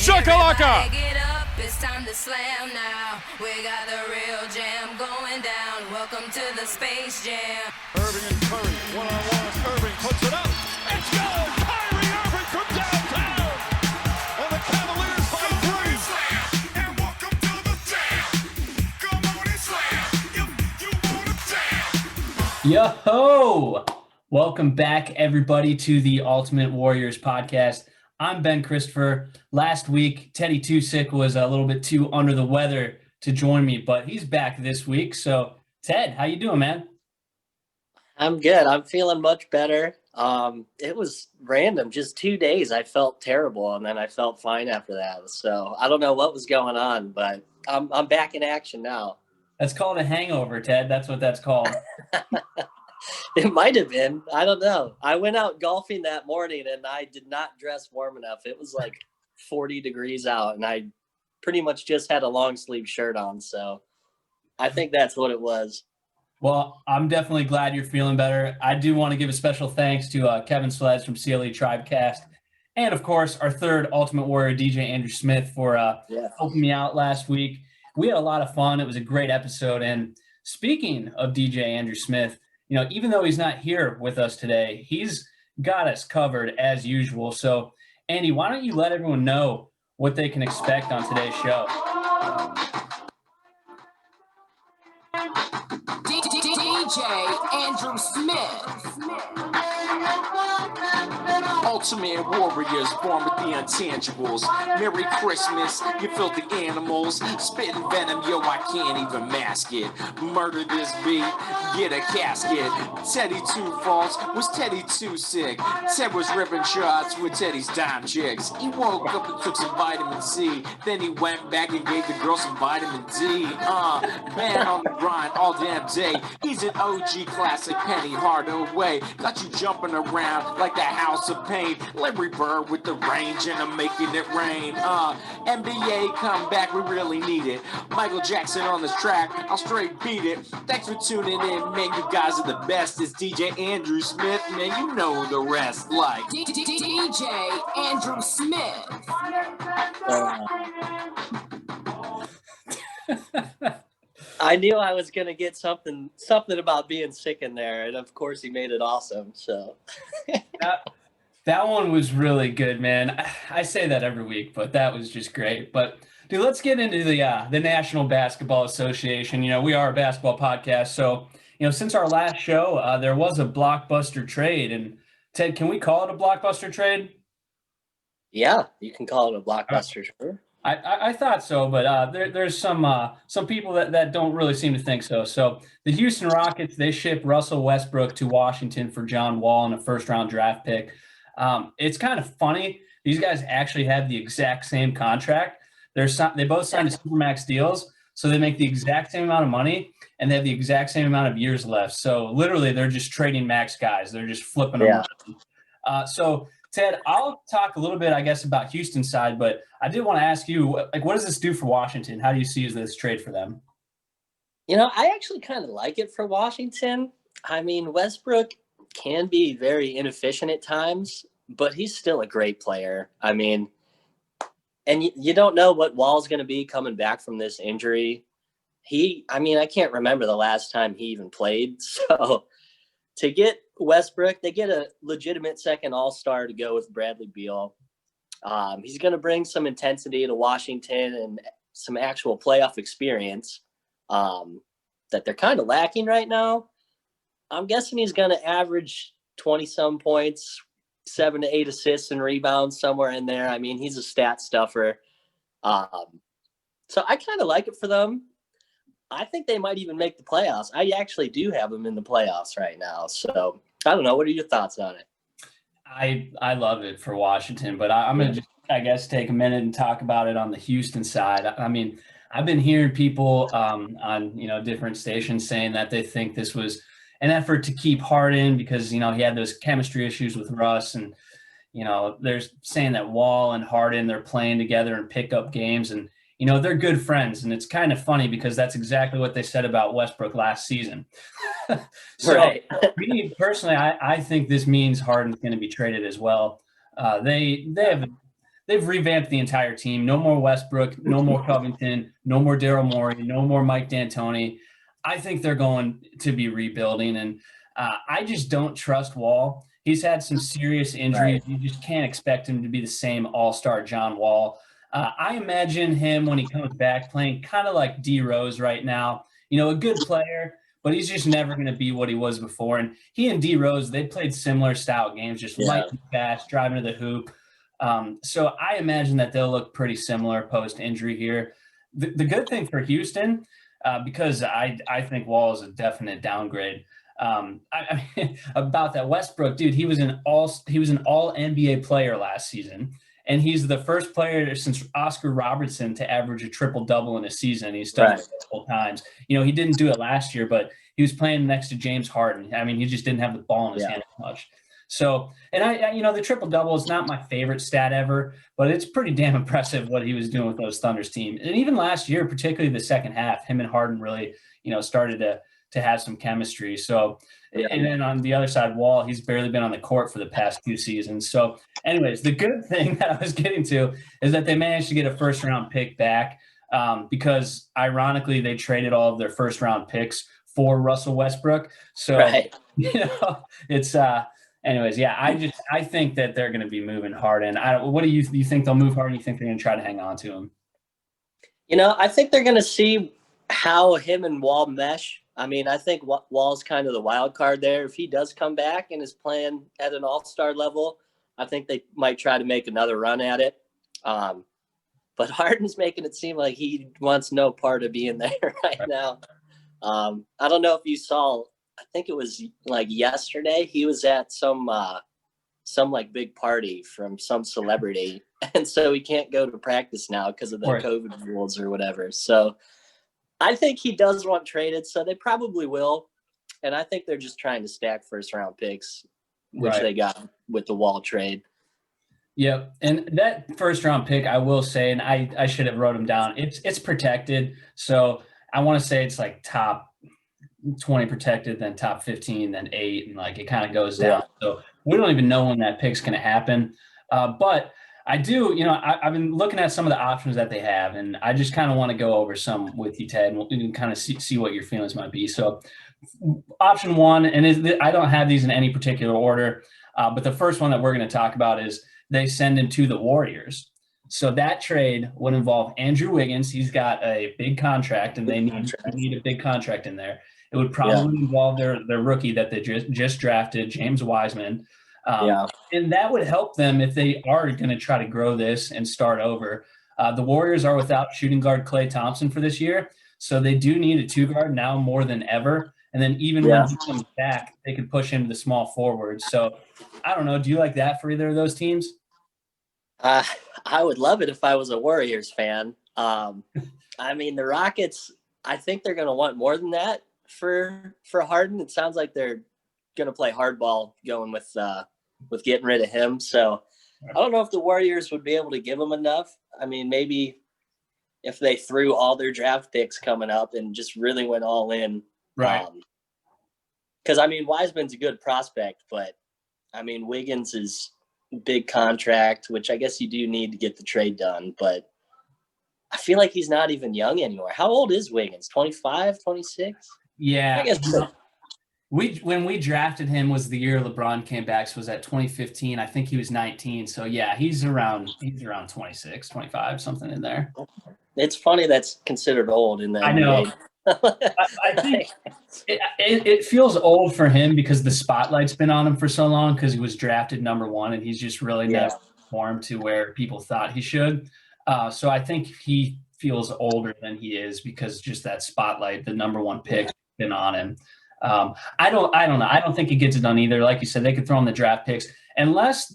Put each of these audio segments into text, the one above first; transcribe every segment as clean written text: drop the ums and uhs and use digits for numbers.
shakalaka! Get up, it's time to slam now. We got the real jam going down. Welcome to the Space Jam. Irving and Curry, one-on-one. Irving puts it up. It's good! Kyrie Irving from downtown! And the Cavaliers by three. Slam, and welcome to the jam. Come on and slam, if you wanna jam. Yo-ho! Welcome back, everybody, to the Ultimate Warriors podcast. I'm Ben Christopher. Last week, Teddy Too Sick was a little bit too under the weather to join me, but he's back this week. So, Ted, how you doing, man? I'm good. I'm feeling much better. It was random. Just 2 days I felt terrible, and then I felt fine after that. So I don't know what was going on, but I'm back in action now. That's called a hangover, Ted. That's what that's called. It might have been. I don't know. I went out golfing that morning, and I did not dress warm enough. It was like 40 degrees out, and I pretty much just had a long sleeve shirt on. So I think that's what it was. Well, I'm definitely glad you're feeling better. I do want to give a special thanks to Kevin Sledge from CLE Tribecast, and of course, our third Ultimate Warrior, DJ Andrew Smith, for helping me out last week. We had a lot of fun. It was a great episode. And speaking of DJ Andrew Smith, you know, even though he's not here with us today, he's got us covered as usual. So, Andy, why don't you let everyone know what they can expect on today's show? DJ Andrew Smith. Ultimate Warriors, born with the intangibles. Merry Christmas, you filthy animals. Spitting venom, yo, I can't even mask it. Murder this beat, get a casket. Teddy Two Falls, was Teddy Too Sick? Ted was ripping shots with Teddy's dime chicks. He woke up and took some vitamin C. Then he went back and gave the girl some vitamin D. Man on the grind all damn day. He's an OG classic, Penny Hardaway. Got you jumping around like the House of Pain. Larry Bird with the range and I'm making it rain. NBA come back, we really need it. Michael Jackson on this track, I'll straight beat it. Thanks for tuning in, man, you guys are the best. It's DJ Andrew Smith, man, you know the rest. Like DJ Andrew Smith. I knew I was going to get something about being sick in there, and of course he made it awesome. So That one was really good, man. I say that every week, but that was just great. But dude, let's get into the National Basketball Association. You know, we are a basketball podcast, so you know, since our last show, there was a blockbuster trade. And Ted, can we call it a blockbuster trade? Yeah, you can call it a blockbuster. Sure. I thought so, but there's some people that don't really seem to think so. So the Houston Rockets, they shipped Russell Westbrook to Washington for John Wall and a first-round draft pick. It's kind of funny. These guys actually have the exact same contract. They both signed supermax deals, so they make the exact same amount of money, and they have the exact same amount of years left. So literally, they're just trading max guys. They're just flipping them around. So Ted, I'll talk a little bit, I guess, about Houston's side, but I did want to ask you, like, what does this do for Washington? How do you see this trade for them? You know, I actually kind of like it for Washington. I mean, Westbrook can be very inefficient at times, but he's still a great player. I mean, and you don't know what Wall's going to be coming back from this injury. I can't remember the last time he even played. So to get Westbrook, they get a legitimate second all-star to go with Bradley Beal. He's going to bring some intensity to Washington and some actual playoff experience that they're kind of lacking right now. I'm guessing he's going to average 20-some points, 7 to 8 assists and rebounds, somewhere in there. I mean, he's a stat stuffer. So I kind of like it for them. I think they might even make the playoffs. I actually do have them in the playoffs right now. So I don't know. What are your thoughts on it? I love it for Washington, but I'm going to just, I guess, take a minute and talk about it on the Houston side. I mean, I've been hearing people on, you know, different stations saying that they think this was an effort to keep Harden because, you know, he had those chemistry issues with Russ. And, you know, they're saying that Wall and Harden, they're playing together in pickup games. And, you know, they're good friends. And it's kind of funny because that's exactly what they said about Westbrook last season. So Right. me personally, I think this means Harden's going to be traded as well. They have they've revamped the entire team. No more Westbrook, no more Covington, no more Daryl Morey, no more Mike D'Antoni. I think they're going to be rebuilding, and I just don't trust Wall. He's had some serious injuries. Right. You just can't expect him to be the same all-star John Wall. I imagine him when he comes back playing kind of like D Rose right now. A good player, but he's just never going to be what he was before. And he and D Rose, they played similar style games, just lightning fast, driving to the hoop. So I imagine that they'll look pretty similar post-injury here. The good thing for Houston, because I think Wall is a definite downgrade. I mean, about that Westbrook dude, he was an all NBA player last season, and he's the first player since Oscar Robertson to average a triple-double in a season. He's done it multiple times. He didn't do it last year, but he was playing next to James Harden. I mean, he just didn't have the ball in his hand as much. So, and I the triple-double is not my favorite stat ever, but it's pretty damn impressive what he was doing with those Thunders team. And even last year, particularly the second half, him and Harden really, started to have some chemistry. So, and then on the other side, Wall, he's barely been on the court for the past 2 seasons. So anyways, the good thing that I was getting to is that they managed to get a first-round pick back because, ironically, they traded all of their first-round picks for Russell Westbrook. So, it's anyways, I think that they're going to be moving Harden. What do you think they'll move Harden? You think they're going to try to hang on to him? I think they're going to see how him and Wall mesh. I mean, I think Wall's kind of the wild card there. If he does come back and is playing at an all-star level, I think they might try to make another run at it. But Harden's making it seem like he wants no part of being there right now. I don't know if you saw, I think it was like yesterday, he was at some like big party from some celebrity. And so he can't go to practice now because of the COVID rules or whatever. So I think he does want traded, so they probably will. And I think they're just trying to stack first-round picks, which they got with the Wall trade. Yep. And that first-round pick, I will say, and I should have wrote him down, it's protected. So I want to say it's like top 20 protected, then top 15, then 8, and like it kind of goes down. So we don't even know when that pick's going to happen. But I do, I've been looking at some of the options that they have, and I just kind of want to go over some with you, Ted, and we can kind of see what your feelings might be. So option one, and I don't have these in any particular order, but the first one that we're going to talk about is they send him to the Warriors. So that trade would involve Andrew Wiggins. He's got a big contract, and they need a big contract in there. It would probably involve their rookie that they just drafted, James Wiseman. And that would help them if they are going to try to grow this and start over. The Warriors are without shooting guard Klay Thompson for this year, so they do need a 2-guard now more than ever. And then even when he comes back, they could push him to the small forward. So I don't know. Do you like that for either of those teams? I would love it if I was a Warriors fan. I mean, the Rockets, I think they're going to want more than that for Harden. It sounds like they're going to play hardball going with getting rid of him. So I don't know if the Warriors would be able to give him enough. I mean, maybe if they threw all their draft picks coming up and just really went all in. Right. Because, I mean, Wiseman's a good prospect, but, I mean, Wiggins is big contract, which I guess you do need to get the trade done. But I feel like he's not even young anymore. How old is Wiggins? 25, 26? Yeah. I guess when we drafted him was the year LeBron came back, so was that 2015. I think he was 19. So yeah, he's around 26, 25, something in there. It's funny that's considered old in that. I know. I think it feels old for him because the spotlight's been on him for so long because he was drafted number 1 and he's just really never performed to where people thought he should. So I think he feels older than he is because just that spotlight, the number 1 pick, has been on him. I don't know. I don't think he gets it done either. Like you said, they could throw him the draft picks unless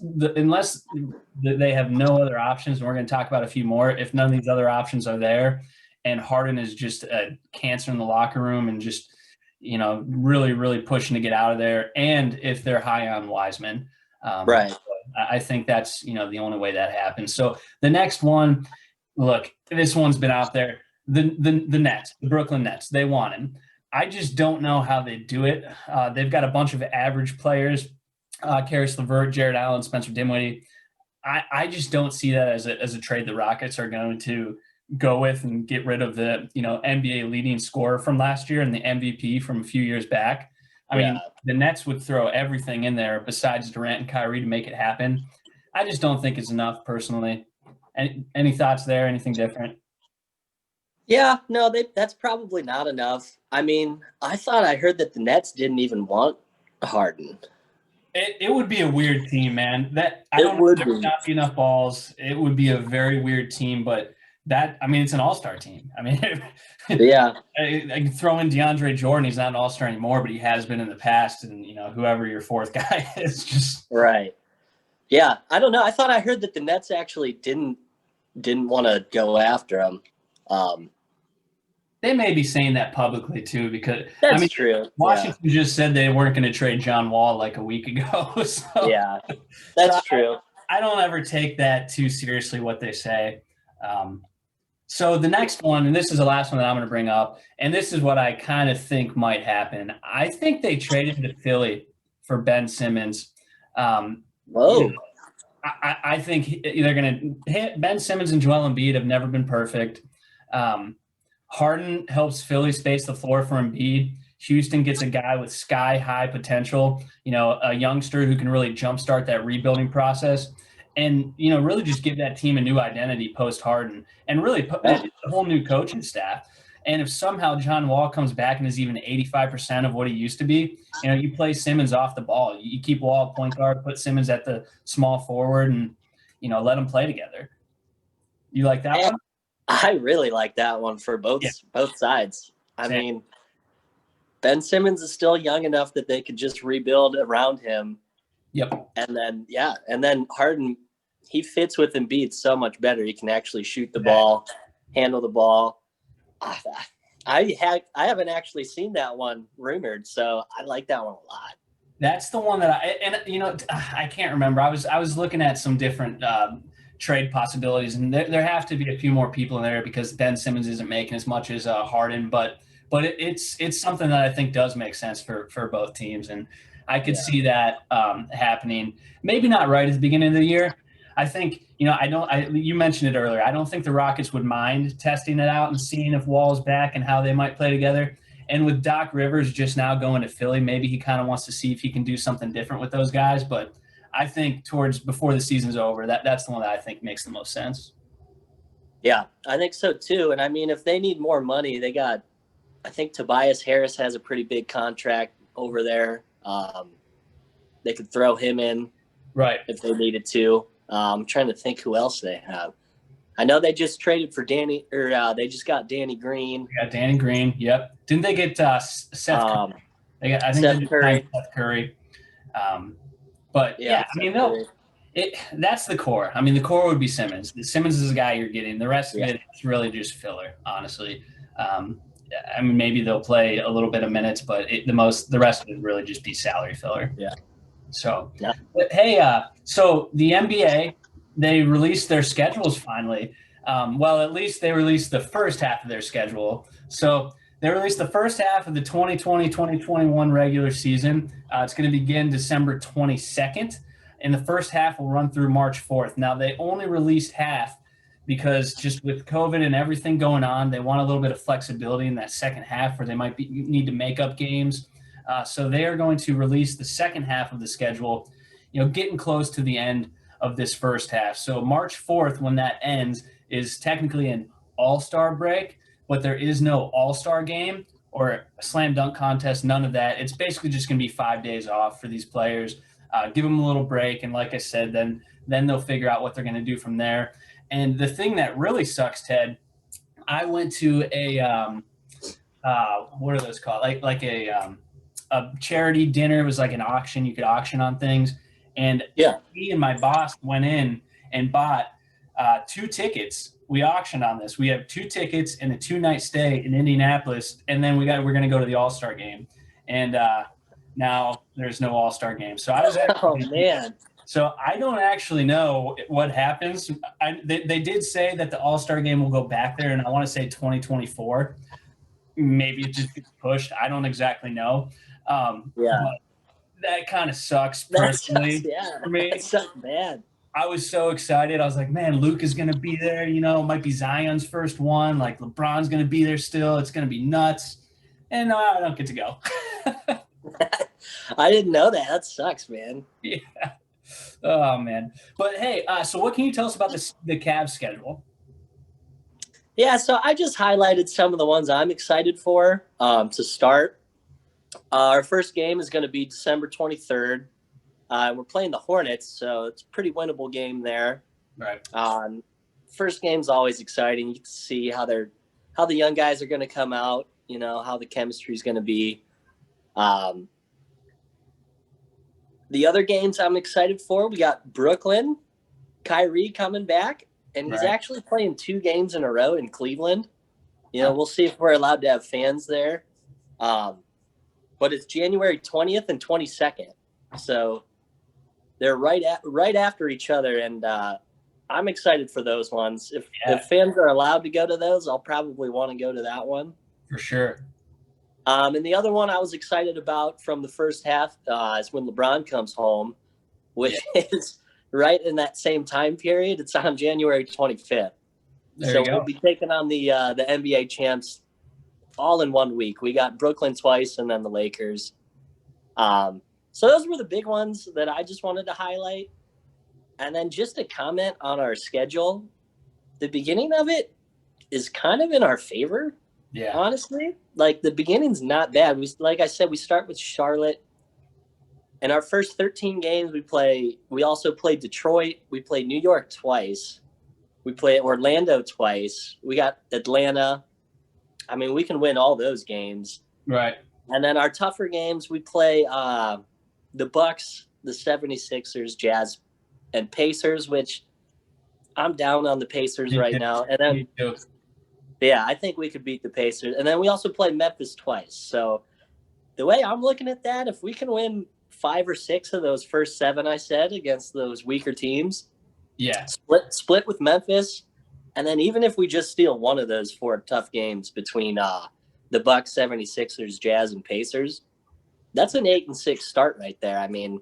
they have no other options. And we're going to talk about a few more. If none of these other options are there, and Harden is just a cancer in the locker room and just, really, really pushing to get out of there. And if they're high on Wiseman, right. I think that's, the only way that happens. So the next one, look, this one's been out there. The Nets, the Brooklyn Nets, they want him. I just don't know how they do it. They've got a bunch of average players, Karis LeVert, Jared Allen, Spencer Dinwiddie. I just don't see that as a trade the Rockets are going to go with and get rid of the, NBA leading scorer from last year and the MVP from a few years back. I mean, the Nets would throw everything in there besides Durant and Kyrie to make it happen. I just don't think it's enough personally. Any thoughts there? Anything different? Yeah, no, that's probably not enough. I mean, I thought I heard that the Nets didn't even want Harden. It would be a weird team, man. It would there would be. not be enough balls. It would be a very weird team, but it's an all-star team. I mean, Yeah. I can throw in DeAndre Jordan. He's not an all-star anymore, but he has been in the past. And, whoever your fourth guy is just. Right. Yeah. I don't know. I thought I heard that the Nets actually didn't want to go after him. They may be saying that publicly too, because That's true. Washington just said they weren't going to trade John Wall like a week ago. So, yeah, that's true. I don't ever take that too seriously what they say. So the next one, and this is the last one that I'm going to bring up, and this is what I kind of think might happen. I think they traded to Philly for Ben Simmons. Whoa. I think they're going to hit Ben Simmons and Joel Embiid have never been perfect. Harden helps Philly space the floor for Embiid. Houston gets a guy with sky-high potential, a youngster who can really jumpstart that rebuilding process and, really just give that team a new identity post-Harden and really put a whole new coaching staff. And if somehow John Wall comes back and is even 85% of what he used to be, you play Simmons off the ball. You keep Wall at point guard, put Simmons at the small forward and, let them play together. You like that one? I really like that one for both sides. I mean, Ben Simmons is still young enough that they could just rebuild around him. Yep. And then Harden, he fits with Embiid so much better. He can actually shoot the ball, handle the ball. I haven't actually seen that one rumored, so I like that one a lot. That's the one that I can't remember. I was looking at some different trade possibilities, and there have to be a few more people in there because Ben Simmons isn't making as much as Harden, but it's something that I think does make sense for both teams, and I could see that happening. Maybe not right at the beginning of the year. I think you mentioned it earlier. I don't think the Rockets would mind testing it out and seeing if Wall's back and how they might play together. And with Doc Rivers just now going to Philly, maybe he kind of wants to see if he can do something different with those guys, but I think before the season's over, that's the one that I think makes the most sense. Yeah, I think so too. And I mean, if they need more money, I think Tobias Harris has a pretty big contract over there. They could throw him in, right, if they needed to. I'm trying to think who else they have. I know they just traded for they just got Danny Green. Yeah, Danny Green. Yep. Didn't they get Seth Curry? Seth Curry. Seth Curry. But that's the core. I mean, the core would be Simmons. Simmons is the guy you're getting. The rest of it is really just filler, honestly. Maybe they'll play a little bit of minutes, but the rest of it would really just be salary filler. Yeah. So, but hey, so the NBA, they released their schedules finally. At least they released the first half of their schedule. So they released the first half of the 2020-2021 regular season. It's going to begin December 22nd, and the first half will run through March 4th. Now, they only released half because just with COVID and everything going on, they want a little bit of flexibility in that second half where they might need to make up games. So they are going to release the second half of the schedule, getting close to the end of this first half. So March 4th, when that ends, is technically an all-star break, but there is no all-star game or a slam dunk contest, none of that. It's basically just going to be 5 days off for these players. Give them a little break, and like I said, then they'll figure out what they're going to do from there. And the thing that really sucks, Ted, I went to a what are those called? Like a charity dinner. It was like an auction. You could auction on things. And me and my boss went in and bought 2 tickets. We auctioned on this. We have 2 tickets and a 2-night stay in Indianapolis, and then we're going to go to the All-Star game. And now there's no All-Star game. So I was actually, So I don't actually know what happens. They did say that the All-Star game will go back there, and I want to say 2024. Maybe it just gets pushed. I don't exactly know. But that kind of sucks personally for me. That sucks bad. I was so excited. I was like, man, Luke is going to be there. You know, it might be Zion's first one. Like LeBron's going to be there still. It's going to be nuts. And I don't get to go. I didn't know that. That sucks, man. Yeah. Oh, man. But, hey, so what can you tell us about the Cavs schedule? Yeah, so I just highlighted some of the ones I'm excited for to start. Our first game is going to be December 23rd. We're playing the Hornets, so it's a pretty winnable game there. Right. First game's always exciting. You can see how the young guys are going to come out, you know, how the chemistry is going to be. The other games I'm excited for, we got Brooklyn, Kyrie coming back, and he's actually playing 2 games in a row in Cleveland. You know, we'll see if we're allowed to have fans there. But it's January 20th and 22nd. So they're right after each other, and I'm excited for those ones. If fans are allowed to go to those, I'll probably want to go to that one. For sure. And the other one I was excited about from the first half is when LeBron comes home, which is right in that same time period. It's on January 25th. So we'll be taking on the NBA champs all in 1 week. We got Brooklyn twice and then the Lakers. So those were the big ones that I just wanted to highlight. And then just a comment on our schedule. The beginning of it is kind of in our favor. Yeah. Honestly, like the beginning's not bad. Like I said, we start with Charlotte. In our first 13 games, we also play Detroit. We play New York twice. We play Orlando twice. We got Atlanta. I mean, we can win all those games. Right. And then our tougher games, we play the Bucks, the 76ers, Jazz, and Pacers, which I'm down on the Pacers right now. And then, I think we could beat the Pacers. And then we also play Memphis twice. So the way I'm looking at that, if we can win 5 or 6 of those first 7 I said against those weaker teams, split with Memphis, and then even if we just steal one of those 4 tough games between the Bucks, 76ers, Jazz, and Pacers, that's an 8-6 start right there. I mean,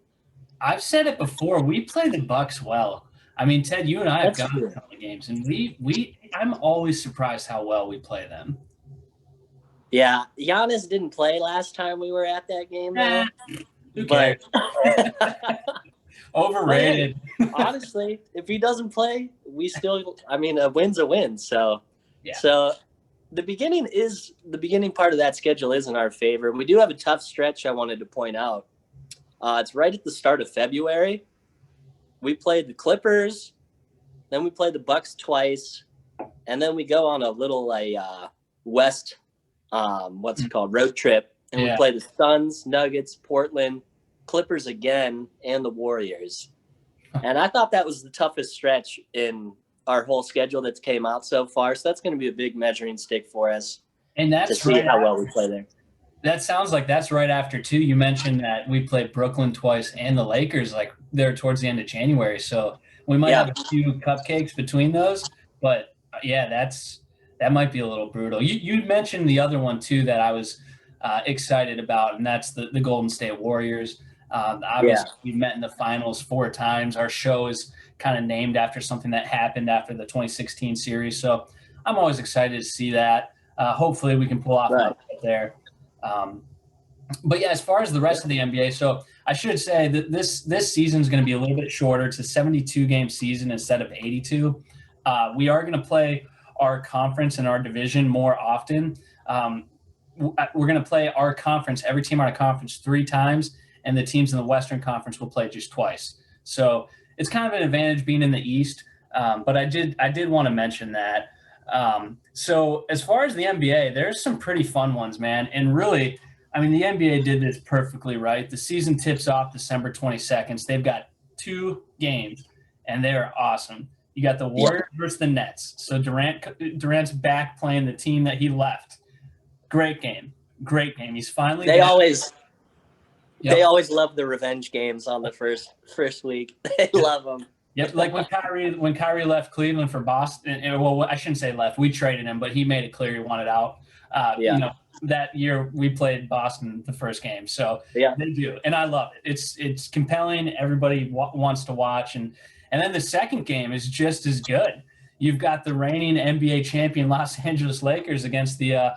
I've said it before. We play the Bucks well. I mean, Ted, you and I have gone to a couple of games, and I'm always surprised how well we play them. Yeah, Giannis didn't play last time we were at that game, though. Who cares? Overrated. Honestly, if he doesn't play, we still. I mean, a win's a win. So, the beginning part of that schedule is in our favor. We do have a tough stretch. I wanted to point out. It's right at the start of February. We played the Clippers, then we played the Bucks twice, and then we go on a little West, road trip, and we play the Suns, Nuggets, Portland, Clippers again, and the Warriors. And I thought that was the toughest stretch in our whole schedule that's came out so far. So that's going to be a big measuring stick for us. And that's to see how well we play there. That sounds like that's right after, too. You mentioned that we played Brooklyn twice and the Lakers, like there towards the end of January. So we might have a few cupcakes between those. But, that might be a little brutal. You mentioned the other one, too, that I was excited about, and that's the Golden State Warriors. Obviously, we met in the finals 4 times. Our show is kind of named after something that happened after the 2016 series. So I'm always excited to see that. Hopefully we can pull off an upset there. But as far as the rest of the NBA, so I should say that this season is going to be a little bit shorter. It's a 72-game season instead of 82. We are going to play our conference and our division more often. We're going to play our conference, every team on our conference 3 times, and the teams in the Western Conference will play just twice. So it's kind of an advantage being in the East, but I did want to mention that. So as far as the NBA, there's some pretty fun ones, man. And really, I mean, the NBA did this perfectly, right? The season tips off December 22nd. So they've got 2 games, and they're awesome. You got the Warriors versus the Nets. So Durant's back playing the team that he left. Great game. He's finally They always love the revenge games on the first week. They love them. Yep, like when Kyrie left Cleveland for Boston. Well, I shouldn't say left. We traded him, but he made it clear he wanted out. You know, that year we played Boston the first game, so they do, and I love it. It's compelling. Everybody wants to watch, and And then the second game is just as good. You've got the reigning NBA champion Los Angeles Lakers against the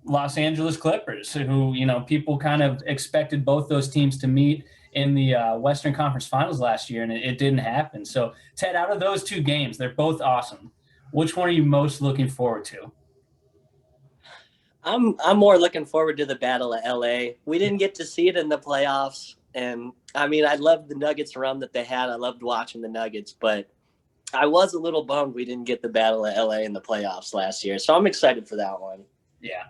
Los Angeles Clippers, who, people kind of expected both those teams to meet in the Western Conference Finals last year, and it didn't happen. So, Ted, out of those two games, they're both awesome. Which one are you most looking forward to? I'm more looking forward to the Battle of LA. We didn't get to see it in the playoffs, and I mean, I loved the Nuggets run that they had. I loved watching the Nuggets, but I was a little bummed we didn't get the Battle of LA in the playoffs last year. So I'm excited for that one. Yeah.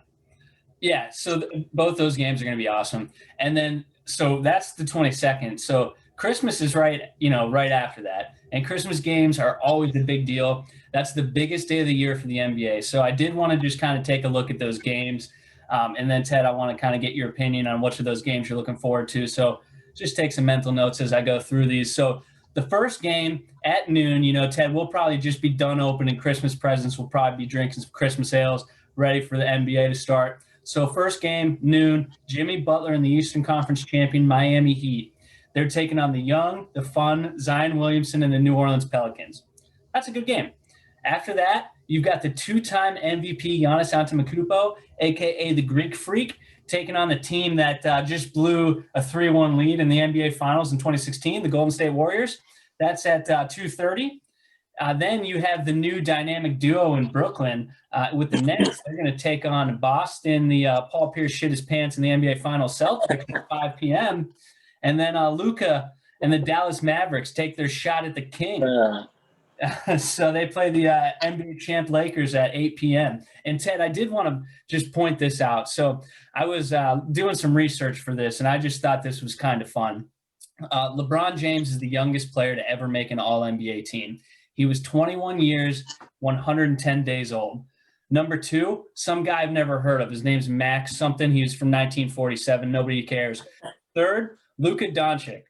Yeah, so both those games are going to be awesome. And then so that's the 22nd. So Christmas is right after that. And Christmas games are always a big deal. That's the biggest day of the year for the NBA. So I did want to just kind of take a look at those games. And then, Ted, I want to kind of get your opinion on which of those games you're looking forward to. So just take some mental notes as I go through these. So the first game at noon, Ted, we'll probably just be done opening Christmas presents. We'll probably be drinking some Christmas ales, ready for the NBA to start. So first game, noon, Jimmy Butler and the Eastern Conference champion Miami Heat. They're taking on the young, the fun Zion Williamson and the New Orleans Pelicans. That's a good game. After that, you've got the two-time MVP Giannis Antetokounmpo, a.k.a. the Greek Freak, taking on the team that just blew a 3-1 lead in the NBA Finals in 2016, the Golden State Warriors. That's at 2:30. Then you have the new dynamic duo in Brooklyn with the Nets. They're going to take on Boston, the Paul Pierce shit his pants in the NBA Finals Celtics at 5 p.m. And then Luka and the Dallas Mavericks take their shot at the King. So they play the NBA champ Lakers at 8 p.m. And, Ted, I did want to just point this out. So I was doing some research for this, and I just thought this was kind of fun. LeBron James is the youngest player to ever make an All-NBA team. He was 21 years, 110 days old. Number two, some guy I've never heard of. His name's Max something. He was from 1947. Nobody cares. Third, Luka Doncic,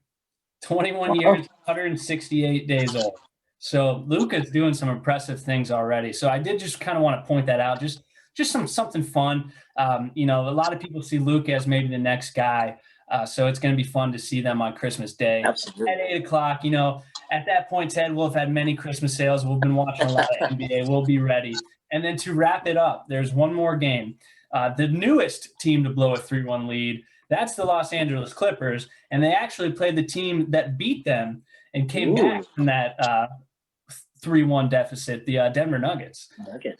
21 years, 168 days old. So Luka's doing some impressive things already. So I did just kind of want to point that out. Just something fun. A lot of people see Luka as maybe the next guy. So it's going to be fun to see them on Christmas Day. Absolutely. At 8 o'clock, at that point, Ted, we'll have had many Christmas sales. We've been watching a lot of NBA. We'll be ready. And then to wrap it up, there's one more game. The newest team to blow a 3-1 lead, that's the Los Angeles Clippers. And they actually played the team that beat them and came back from that 3-1 deficit, the Denver Nuggets.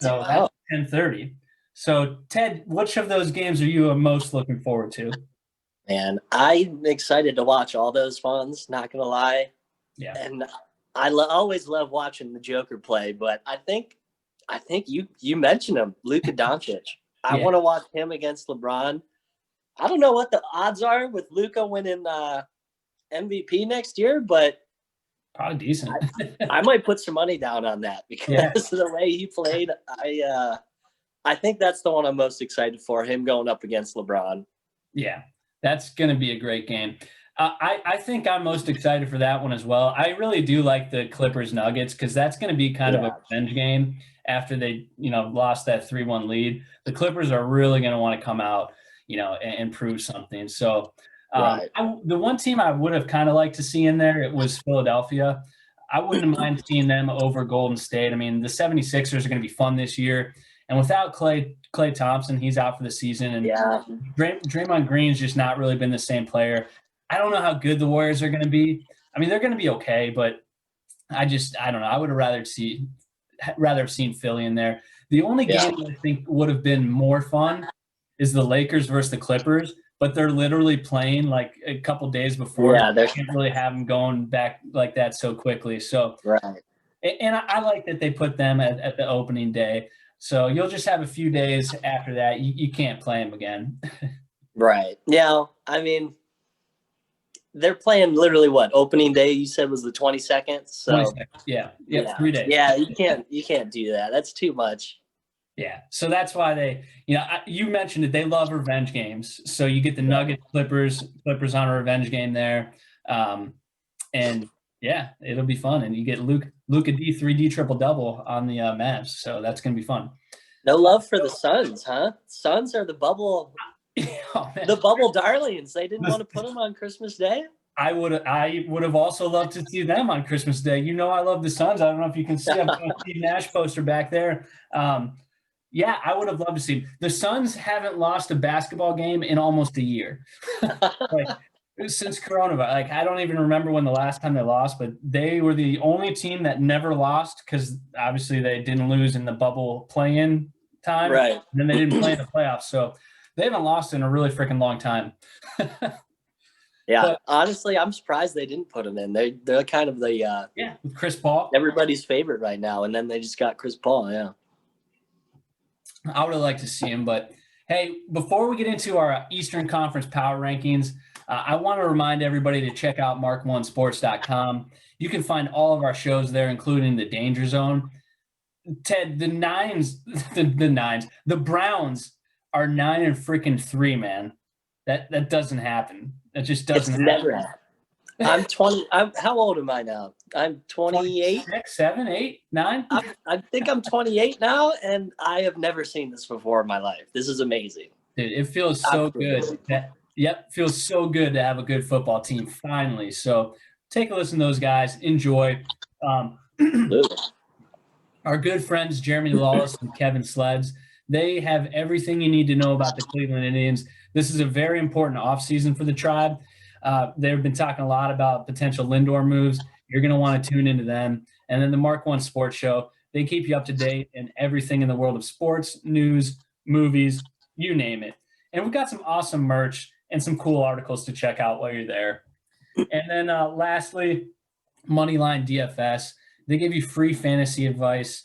So that's 10:30. So, Ted, which of those games are you most looking forward to? Man, I'm excited to watch all those ones, not going to lie. Yeah. And I always love watching the Joker play, but I think you mentioned him, Luka Doncic. I want to watch him against LeBron. I don't know what the odds are with Luka winning MVP next year, but probably decent. I might put some money down on that because of the way he played. I think that's the one I'm most excited for, him going up against LeBron. Yeah, that's going to be a great game. I think I'm most excited for that one as well. I really do like the Clippers Nuggets because that's going to be kind of a revenge game after they, lost that 3-1 lead. The Clippers are really going to want to come out, and prove something. So the one team I would have kind of liked to see in there, it was Philadelphia. I wouldn't mind seeing them over Golden State. I mean, the 76ers are going to be fun this year. And without Klay Thompson, he's out for the season. And Draymond Green's just not really been the same player. I don't know how good the Warriors are going to be. I mean, they're going to be okay, but I don't know. I would have rather have seen Philly in there. The only game that I think would have been more fun is the Lakers versus the Clippers, but they're literally playing like a couple days before. Yeah, they can't really have them going back like that so quickly. So, and I like that they put them at the opening day. So you'll just have a few days after that. You can't play them again. Right. Yeah. I mean, they're playing literally what? Opening day you said was the 22nd. So 22nd. Yeah. 3 days. Yeah, you can't do that. That's too much. Yeah. So that's why they, you mentioned it. They love revenge games. So you get the Nuggets, Clippers on a revenge game there. And yeah, it'll be fun. And you get Luka D 3D triple-double on the Mavs. So that's going to be fun. No love for the Suns, huh? Suns are the bubble. The bubble darlings. They didn't want to put them on Christmas Day. I would have also loved to see them on Christmas Day. You know, I love the Suns. I don't know if you can see. I've got a Steve Nash poster back there. Yeah, I would have loved to see. The Suns haven't lost a basketball game in almost a year, like since coronavirus. Like I don't even remember when the last time they lost, but they were the only team that never lost because obviously they didn't lose in the bubble play-in time. Right. And then they didn't play in the playoffs, so they haven't lost in a really freaking long time. Yeah, But- honestly, I'm surprised they didn't put him in. They're kind of the Yeah, with Chris Paul. everybody's favorite right now, and then they just got Chris Paul. Yeah. I would have liked to see him, but hey, before we get into our Eastern Conference power rankings, I want to remind everybody to check out mark1sports.com. You can find all of our shows there, including the Danger Zone. Ted, the Browns are 9-3, man. That doesn't happen. That just doesn't happen. Never happened. I'm 20. How old am I now? I'm 28. 6, 7, 8, 9. I think I'm 28 now, and I have never seen this before in my life. This is amazing. Dude, it feels so good. Feels so good to have a good football team finally. So take a listen to those guys. Enjoy. Our good friends Jeremy Lawless and Kevin Sleds, they have everything you need to know about the Cleveland Indians. This is a very important offseason for the Tribe. They've been talking a lot about potential Lindor moves. You're going to want to tune into them. And then the Mark One Sports Show, they keep you up to date in everything in the world of sports, news, movies, you name it. And we've got some awesome merch and some cool articles to check out while you're there. And then lastly, Moneyline DFS. They give you free fantasy advice,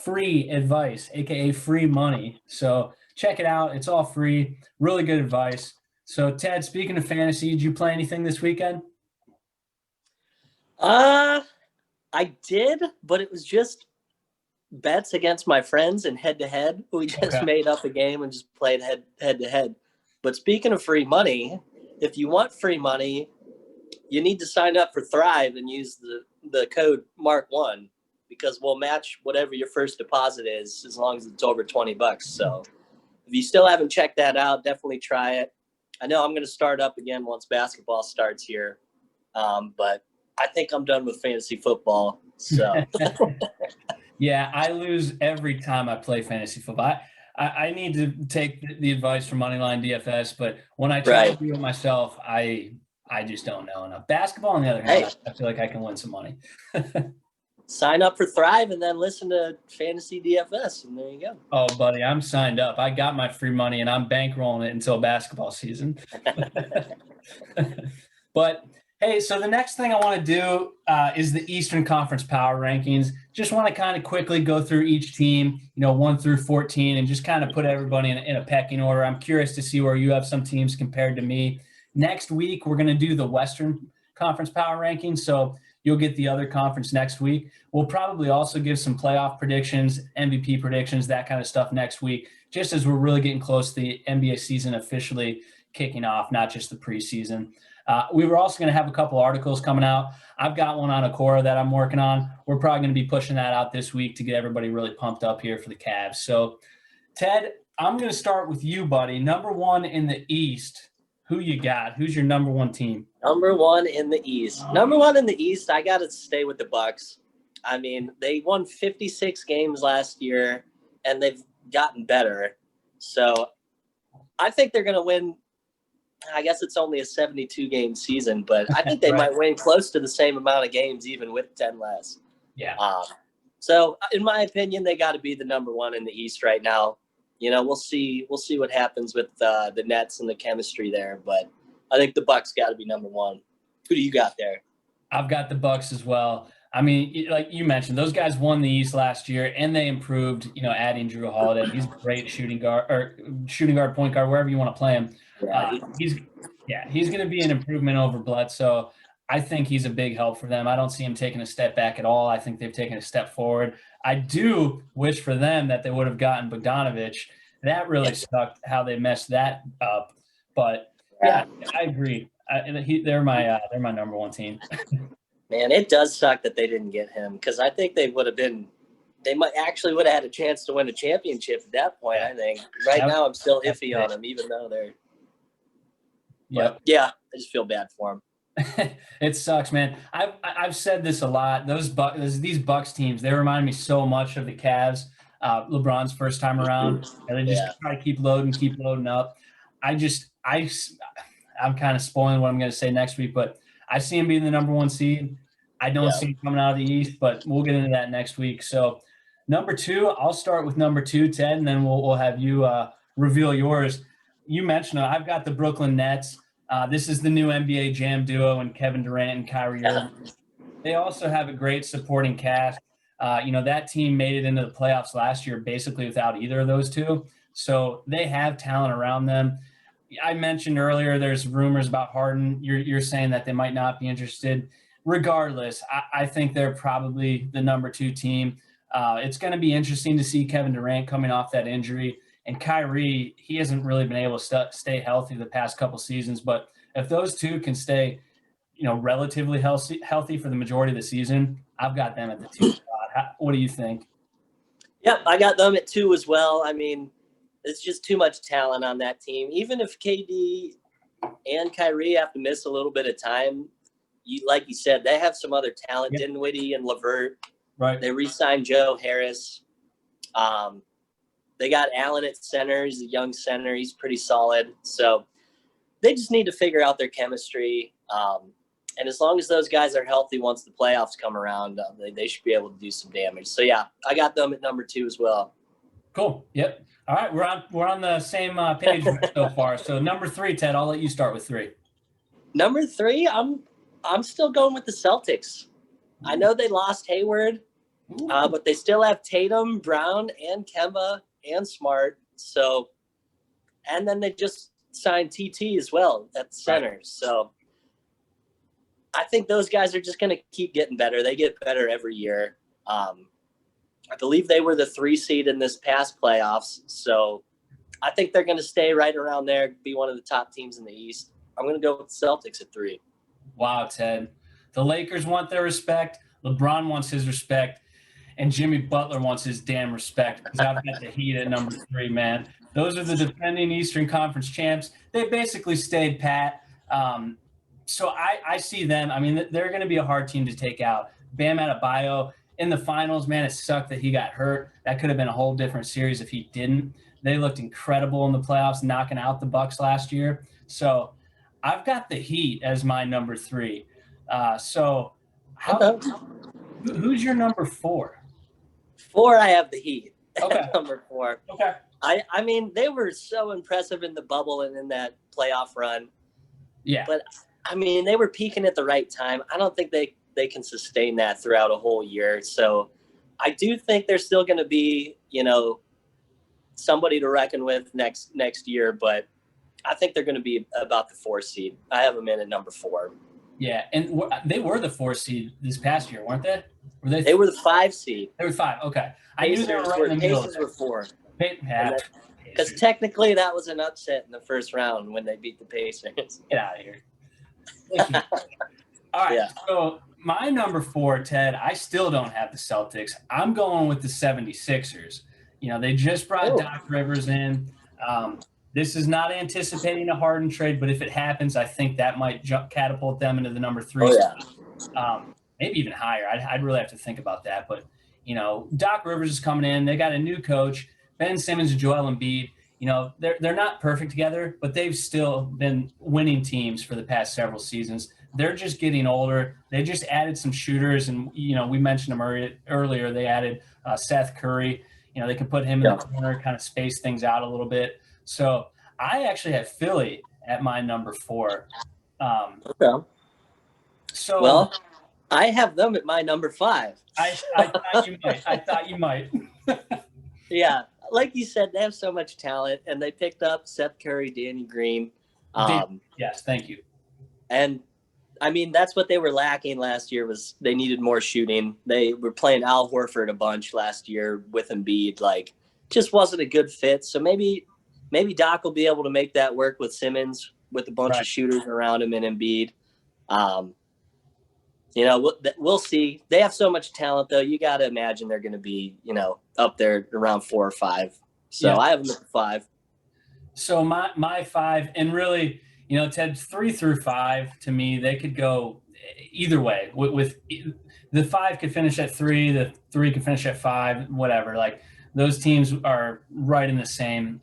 aka free money. So check it out. It's all free. Really good advice. So Ted, speaking of fantasy, did you play anything this weekend? I did, but it was just bets against my friends and head to head. We just made up a game and just played head to head. But speaking of free money, if you want free money, you need to sign up for Thrive and use the code Mark1 because we'll match whatever your first deposit is as long as it's over $20. So if you still haven't checked that out, definitely try it. I know I'm going to start up again once basketball starts here, but I think I'm done with fantasy football. So Yeah, I lose every time I play fantasy football. I need to take the advice from Moneyline DFS, but when I try to do it myself, I just don't know enough. Basketball, on the other hand, I feel like I can win some money. Sign up for Thrive and then listen to Fantasy DFS, and there you go. Oh, buddy, I'm signed up. I got my free money, and I'm bankrolling it until basketball season. But, hey, so the next thing I want to do is the Eastern Conference Power Rankings. Just want to kind of quickly go through each team, 1 through 14, and just kind of put everybody in a pecking order. I'm curious to see where you have some teams compared to me. Next week, we're going to do the Western Conference Power Rankings, so you'll get the other conference next week. We'll probably also give some playoff predictions, MVP predictions, that kind of stuff next week, just as we're really getting close to the NBA season officially kicking off, not just the preseason. We were also going to have a couple articles coming out. I've got one on Okora that I'm working on. We're probably going to be pushing that out this week to get everybody really pumped up here for the Cavs. So, Ted, I'm going to start with you, buddy. Number one in the East. Who you got? Who's your number one team? Number one in the East. Number one in the East, I got to stay with the Bucks. I mean, they won 56 games last year, and they've gotten better. So I think they're going to win. I guess it's only a 72-game season, but I think they might win close to the same amount of games, even with 10 less. Yeah. So in my opinion, they got to be the number one in the East right now. We'll see what happens with the Nets and the chemistry there, but I think the Bucks got to be number one. Who do you got there? I've got the Bucks as well. I mean, like you mentioned, those guys won the East last year, and they improved. Adding Drew Holiday, he's a great shooting guard, point guard, wherever you want to play him. He's going to be an improvement over Bledsoe. I think he's a big help for them. I don't see him taking a step back at all. I think they've taken a step forward. I do wish for them that they would have gotten Bogdanović. That really sucked how they messed that up. But yeah, I agree. They're my number one team. Man, it does suck that they didn't get him because I think they would have had a chance to win a championship at that point. I think now I'm still iffy on them, even though they're. Yep. Yeah, I just feel bad for them. It sucks, man. I've said this a lot. These Bucks teams, they remind me so much of the Cavs, LeBron's first time around, and they just Yeah. try to keep loading up. I'm kind of spoiling what I'm going to say next week, but I see him being the number 1 seed. I don't Yeah. see him coming out of the East, but we'll get into that next week. So number 2, I'll start with number 2, Ted, and then we'll have you reveal yours. You mentioned it. I've got the Brooklyn Nets. This is the new NBA Jam duo and Kevin Durant and Kyrie Irving. They also have a great supporting cast. That team made it into the playoffs last year basically without either of those two. So they have talent around them. I mentioned earlier there's rumors about Harden. You're saying that they might not be interested. Regardless, I think they're probably the number 2 team. It's going to be interesting to see Kevin Durant coming off that injury. And Kyrie, he hasn't really been able to stay healthy the past couple seasons. But if those two can stay, relatively healthy for the majority of the season, I've got them at the 2 spot. What do you think? Yep, I got them at 2 as well. I mean, it's just too much talent on that team. Even if KD and Kyrie have to miss a little bit of time, like you said, they have some other talent. Yep. Dinwiddie and LeVert. Right. They re-signed Joe Harris. They got Allen at center. He's a young center. He's pretty solid. So they just need to figure out their chemistry. And as long as those guys are healthy once the playoffs come around, they should be able to do some damage. So, yeah, I got them at number 2 as well. Cool. Yep. All right. We're on the same page so far. So number 3, Ted, I'll let you start with 3. Number 3, I'm still going with the Celtics. I know they lost Hayward, but they still have Tatum, Brown, and Kemba and Smart. So, and then they just signed TT as well at the center. Right. So I think those guys are just going to keep getting better. They get better every year. I believe they were the 3 seed in this past playoffs. So I think they're going to stay right around there, be one of the top teams in the East. I'm going to go with the Celtics at 3. Wow, Ted. The Lakers want their respect. LeBron wants his respect. And Jimmy Butler wants his damn respect because I've got the Heat at number 3, man. Those are the defending Eastern Conference champs. They basically stayed pat. So I see them. I mean, they're going to be a hard team to take out. Bam Adebayo in the finals, man, it sucked that he got hurt. That could have been a whole different series if he didn't. They looked incredible in the playoffs, knocking out the Bucks last year. So I've got the Heat as my number 3. Who's your number 4? 4, I have the Heat. Okay. Number 4. Okay. I mean, they were so impressive in the bubble and in that playoff run. Yeah. But, I mean, they were peaking at the right time. I don't think they can sustain that throughout a whole year. So I do think they're still going to be, somebody to reckon with next year. But I think they're going to be about the 4 seed. I have them in at number 4. Yeah, and they were the 4 seed this past year, weren't they? They were the 5 seed. They were 5. Okay, I Pacers knew they were right in the middle. Pacers were 4. Because Pacers. technically that was an upset in the first round when they beat the Pacers. Get out of here. All right, Yeah. So my number 4, Ted, I still don't have the Celtics. I'm going with the 76ers. They just brought Doc Rivers in. This is not anticipating a Harden trade, but if it happens, I think that might catapult them into the number 3. Maybe even higher. I'd really have to think about that. But, Doc Rivers is coming in. They got a new coach, Ben Simmons and Joel Embiid. They're not perfect together, but they've still been winning teams for the past several seasons. They're just getting older. They just added some shooters, and, we mentioned them earlier. They added Seth Curry. They can put him in the corner, kind of space things out a little bit. So I actually have Philly at my number 4. Okay. So I have them at my number 5. I thought you might. Yeah, like you said, they have so much talent, and they picked up Seth Curry, Danny Green. Yes, thank you. And I mean, that's what they were lacking last year was they needed more shooting. They were playing Al Horford a bunch last year with Embiid, just wasn't a good fit. So maybe Doc will be able to make that work with Simmons with a bunch of shooters around him and Embiid. We'll see. They have so much talent, though. You got to imagine they're going to be, up there around 4 or 5. So I have them at 5. So my 5, and really, Ted, 3 through 5 to me, they could go either way. With the 5 could finish at 3, the 3 could finish at 5, whatever. Like those teams are right in the same,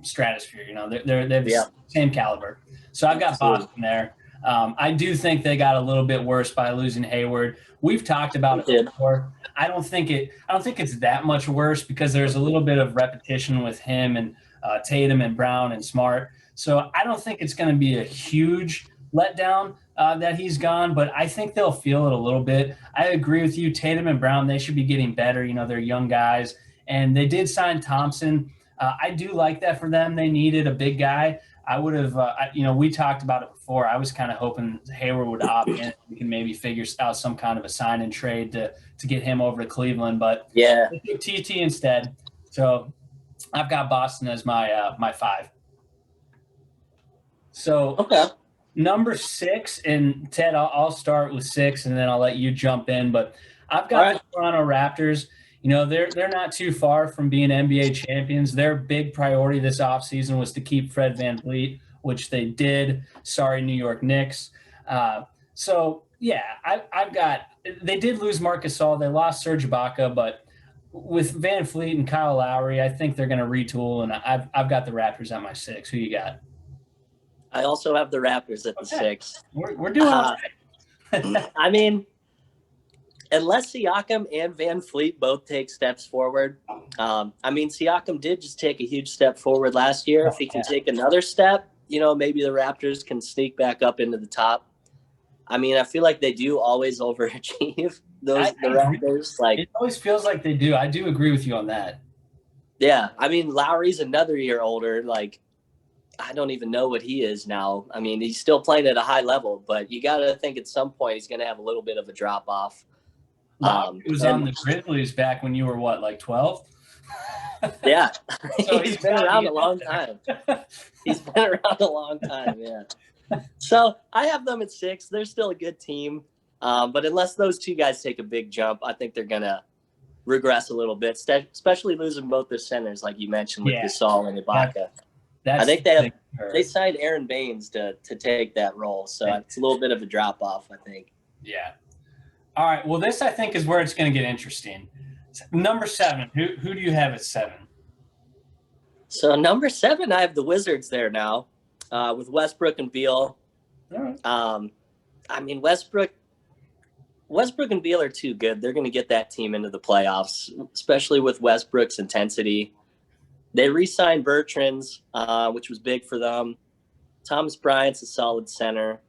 stratosphere. They have the same caliber. So I've got Boston there. I do think they got a little bit worse by losing Hayward. We've talked about it before. I don't think it's that much worse because there's a little bit of repetition with him and Tatum and Brown and Smart. So I don't think it's going to be a huge letdown that he's gone, but I think they'll feel it a little bit. I agree with you. Tatum and Brown, they should be getting better. They're young guys, and they did sign Thompson. I do like that for them. They needed a big guy. I would have, we talked about it before. I was kind of hoping Hayward would opt in. We can maybe figure out some kind of a sign and trade to get him over to Cleveland, but yeah, TT instead. So I've got Boston as my 5. So okay. Number 6, and Ted, I'll start with 6, and then I'll let you jump in. But I've got the Toronto Raptors. They're not too far from being NBA champions. Their big priority this offseason was to keep Fred VanVleet, which they did. Sorry, New York Knicks. They did lose Marcus Gasol. They lost Serge Ibaka, but with VanVleet and Kyle Lowry, I think they're going to retool, and I've got the Raptors at my 6. Who you got? I also have the Raptors at the 6. We're doing all right. I mean, unless Siakam and VanVleet both take steps forward, Siakam did just take a huge step forward last year. If he can take another step, maybe the Raptors can sneak back up into the top. I feel like they do always overachieve. The Raptors. It always feels like they do. I do agree with you on that. Yeah, Lowry's another year older. I don't even know what he is now. He's still playing at a high level, but you got to think at some point he's going to have a little bit of a drop off. He was on the Grizzlies back when you were 12? Yeah, So he's been around a long time. He's been around a long time, yeah. So I have them at 6. They're still a good team, but unless those two guys take a big jump, I think they're going to regress a little bit, especially losing both their centers, like you mentioned, with Gasol and Ibaka. I think they signed Aaron Baines to take that role, so it's a little bit of a drop off, I think. Yeah. All right. Well, this I think is where it's going to get interesting. Number 7. Who do you have at 7? So number 7, I have the Wizards there now, with Westbrook and Beal. All right. Westbrook and Beal are too good. They're going to get that team into the playoffs, especially with Westbrook's intensity. They re-signed Bertrands, which was big for them. Thomas Bryant's a solid center.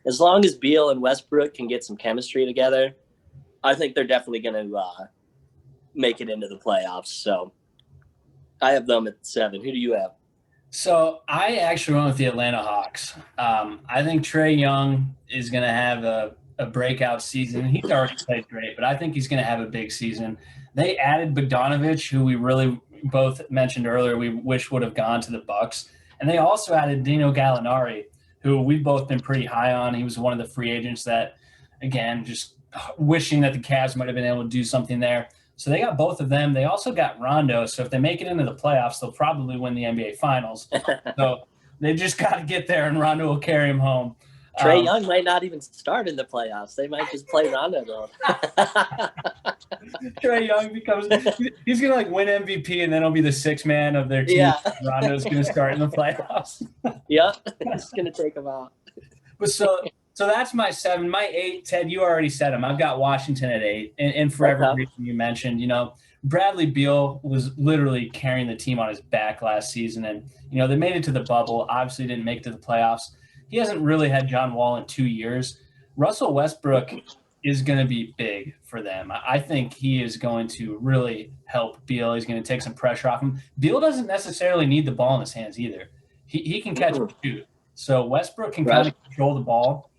As long as Beal and Westbrook can get some chemistry together, I think they're definitely going to make it into the playoffs. So I have them at 7. Who do you have? So I actually went with the Atlanta Hawks. I think Trae Young is going to have a breakout season. He's already played great, but I think he's going to have a big season. They added Bogdanovic, who we really both mentioned earlier we wish would have gone to the Bucks. And they also added Dino Gallinari, who we've both been pretty high on. He was one of the free agents that, again, just wishing that the Cavs might have been able to do something there. So they got both of them. They also got Rondo. So if they make it into the playoffs, they'll probably win the NBA Finals. So they just got to get there, and Rondo will carry him home. Trae Young might not even start in the playoffs. They might just play Rondo, though. Trae Young he's going to win MVP, and then he'll be the 6th man of their team. Yeah. Rondo's going to start in the playoffs. Yeah, it's going to take him out. But so that's my 7. My 8, Ted, you already said him. I've got Washington at 8. And for every reason you mentioned, Bradley Beal was literally carrying the team on his back last season. And, they made it to the bubble, obviously didn't make it to the playoffs. He hasn't really had John Wall in 2 years. Russell Westbrook is going to be big for them. I think he is going to really help Beal. He's going to take some pressure off him. Beal doesn't necessarily need the ball in his hands either. He can catch and shoot. So Westbrook can kind of control the ball.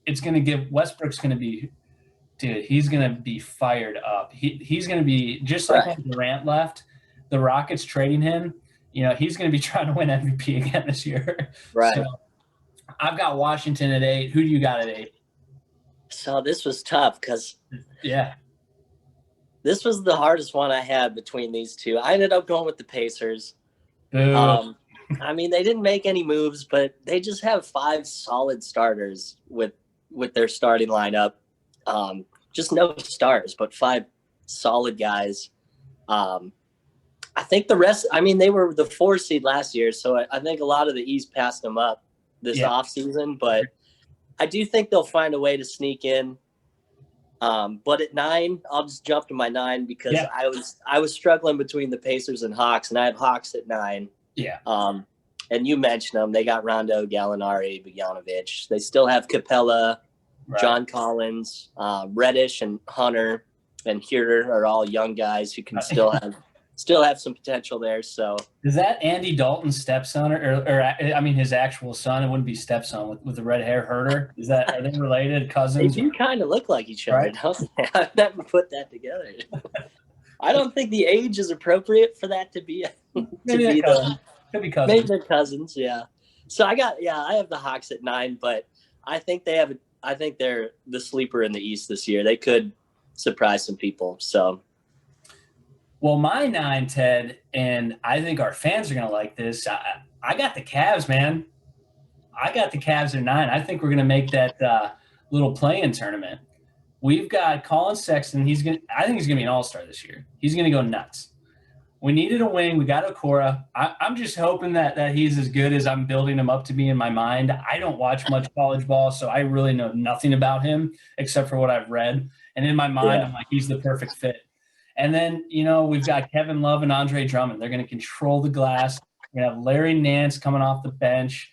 It's going to give – Westbrook's going to be – dude, he's going to be fired up. He's going to be – just like when Durant left, the Rockets trading him, he's going to be trying to win MVP again this year. Right. So I've got Washington at 8. Who do you got at 8? So this was tough because this was the hardest one I had between these two. I ended up going with the Pacers. I mean, they didn't make any moves, but they just have 5 solid starters with their starting lineup. Just no stars, but 5 solid guys. I think the rest, I mean, they were the 4 seed last year, so I think a lot of the East passed them up this offseason, but I do think they'll find a way to sneak in. But at 9, I'll just jump to my 9 because I was struggling between the Pacers and Hawks, and I have Hawks at 9. Yeah. And you mentioned them. They got Rondo, Gallinari, Bogdanovic. They still have Capella, John Collins, Reddish, and Hunter, and Herter are all young guys who can still have some potential there. So is that Andy Dalton's stepson, or I mean his actual son? It wouldn't be stepson with the red hair, Herter. Are they related, cousins? They do kind of look like each other, don't they? I've never put that together. I don't think the age is appropriate for that to be. Maybe could be cousins. Maybe they're cousins, yeah. So I have the Hawks at 9, but I think they're the sleeper in the East this year. They could surprise some people. So, well, my 9, Ted, and I think our fans are going to like this. I got the Cavs, man. I got the Cavs at 9. I think we're going to make that little play-in tournament. We've got Colin Sexton. I think he's going to be an all-star this year. He's going to go nuts. We needed a wing. We got Okora. I'm just hoping that he's as good as I'm building him up to be in my mind. I don't watch much college ball, so I really know nothing about him except for what I've read. And in my mind, I'm like, he's the perfect fit. And then, we've got Kevin Love and Andre Drummond. They're going to control the glass. We're going to have Larry Nance coming off the bench.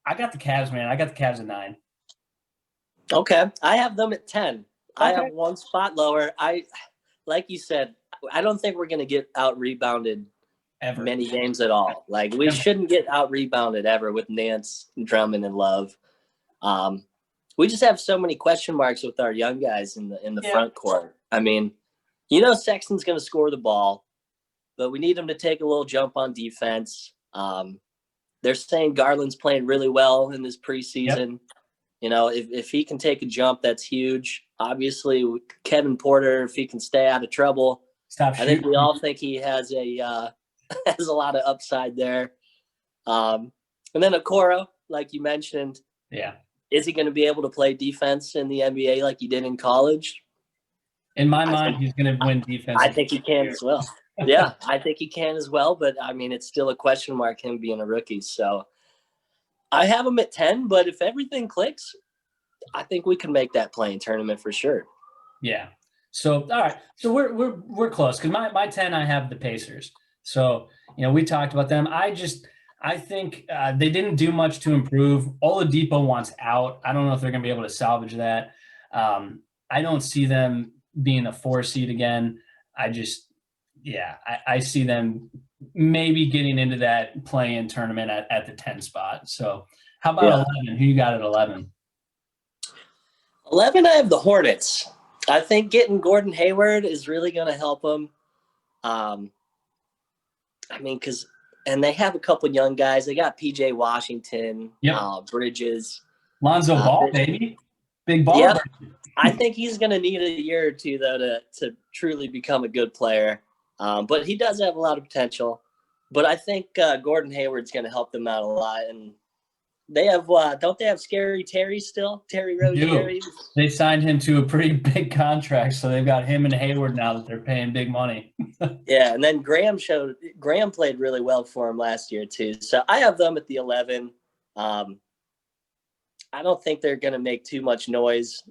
I got the Cavs, man. I got the Cavs at 9. Okay. I have them at 10. Okay. I have one spot lower. Like you said, I don't think we're going to get out-rebounded ever many games at all. Like, we shouldn't get out-rebounded ever with Nance, Drummond, and Love. We just have so many question marks with our young guys in the front court. I mean, Sexton's going to score the ball, but we need him to take a little jump on defense. They're saying Garland's playing really well in this preseason. Yep. If he can take a jump, that's huge. Obviously, Kevin Porter, if he can stay out of trouble, I think we all think he has a lot of upside there. And then Okoro, like you mentioned, is he going to be able to play defense in the NBA like he did in college? In my mind, he's going to win defense. I think he can as well. Yeah, I think he can as well. But, I mean, it's still a question mark, him being a rookie. So I have him at 10, but if everything clicks, I think we can make that play-in tournament for sure. Yeah. So, all right. So we're close because my 10, I have the Pacers. So, we talked about them. I think they didn't do much to improve. Oladipo wants out. I don't know if they're going to be able to salvage that. I don't see them being a 4 seed again. I see them maybe getting into that play-in tournament at the 10 spot. So how about 11? Who you got at 11? 11, I have the Hornets. I think getting Gordon Hayward is really going to help them. And they have a couple young guys. They got PJ Washington, Bridges. Lonzo Ball, baby. Big ball. Yep. I think he's going to need a year or two, though, to truly become a good player. But he does have a lot of potential. But I think Gordon Hayward's going to help them out a lot. And they have don't they have Scary Terry still? Terry Rozier? They signed him to a pretty big contract, so they've got him and Hayward now that they're paying big money. Yeah, and then Graham played really well for him last year too. So I have them at the 11. I don't think they're going to make too much noise,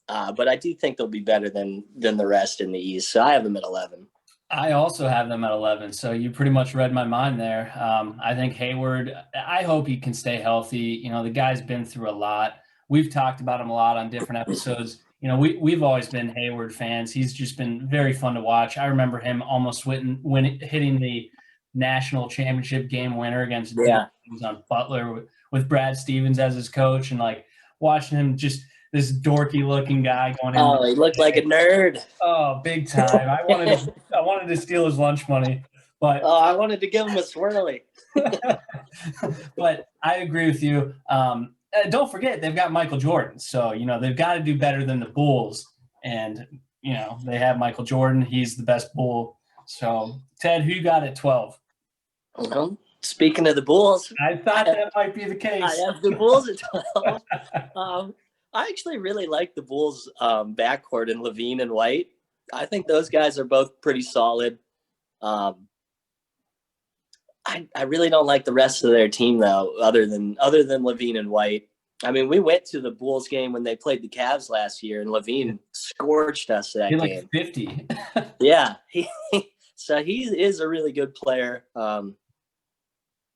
but I do think they'll be better than the rest in the East. So I have them at 11. I also have them at 11. So you pretty much read my mind there. I think Hayward, I hope he can stay healthy. The guy's been through a lot. We've talked about him a lot on different episodes. We've always been Hayward fans. He's just been very fun to watch. I remember him almost hitting the national championship game winner against on Butler with Brad Stevens as his coach, and watching him just this dorky looking guy going in. Oh, he looked like a nerd. Oh, big time. I wanted to steal his lunch money, but I wanted to give him a swirly. But I agree with you. Don't forget they've got Michael Jordan, so they've got to do better than the Bulls, and they have Michael Jordan. He's the best Bull. So Ted, who you got at 12? Well, Speaking of the Bulls, I thought that might be the case. I have the Bulls at 12. I actually really like the Bulls backcourt in Levine and White. I think those guys are both pretty solid. I really don't like the rest of their team though, other than Levine and White. I mean, we went to the Bulls game when they played the Cavs last year, and Levine scorched us that game. Like 50. Yeah, so he is a really good player.